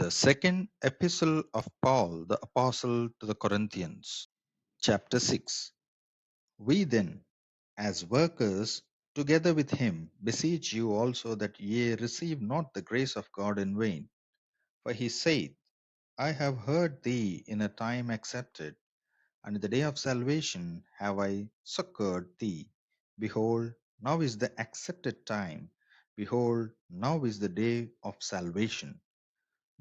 The second epistle of Paul the Apostle to the Corinthians, chapter 6. We then, as workers together with him, beseech you also that ye receive not the grace of God in vain. For he saith, I have heard thee in a time accepted, and in the day of salvation have I succored thee. Behold, now is the accepted time. Behold, now is the day of salvation.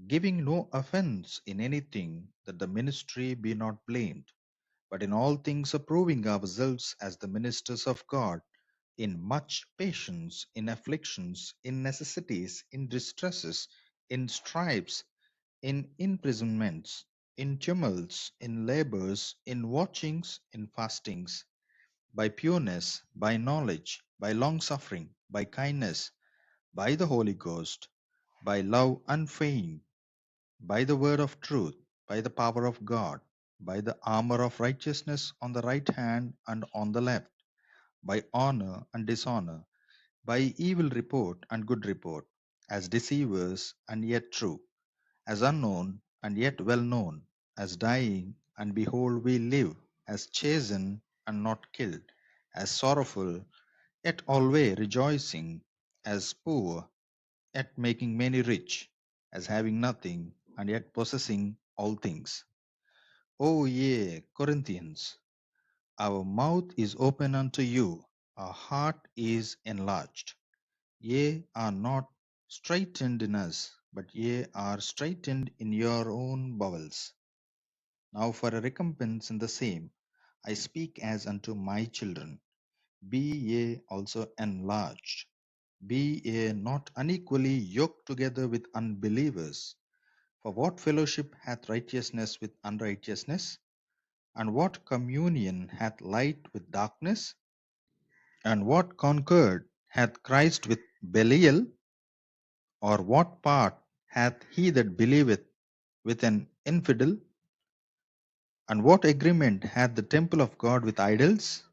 Giving no offense in anything, that the ministry be not blamed, but in all things approving ourselves as the ministers of God, in much patience, in afflictions, in necessities, in distresses, in stripes, in imprisonments, in tumults, in labors, in watchings, in fastings, by pureness, by knowledge, by long suffering, by kindness, by the Holy Ghost, by love unfeigned, by the word of truth, by the power of God, by the armor of righteousness on the right hand and on the left, by honor and dishonor, by evil report and good report, as deceivers and yet true, as unknown and yet well known, as dying and behold we live, as chastened and not killed, as sorrowful yet always rejoicing, as poor yet making many rich, as having nothing, and yet possessing all things. O ye Corinthians, our mouth is open unto you, our heart is enlarged. Ye are not straitened in us, but ye are straitened in your own bowels. Now for a recompense in the same, I speak as unto my children. Be ye also enlarged. Be ye not unequally yoked together with unbelievers. For what fellowship hath righteousness with unrighteousness? And what communion hath light with darkness? And what concord hath Christ with Belial? Or what part hath he that believeth with an infidel? And what agreement hath the temple of God with idols?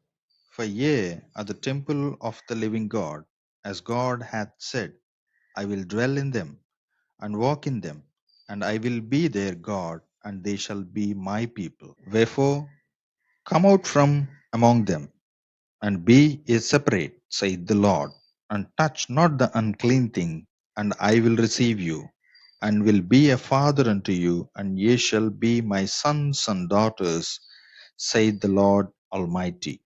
For ye are the temple of the living God, as God hath said, I will dwell in them, and walk in them, and I will be their God, and they shall be my people. Wherefore, come out from among them, and be ye separate, saith the Lord, and touch not the unclean thing, and I will receive you, and will be a father unto you, and ye shall be my sons and daughters, saith the Lord Almighty.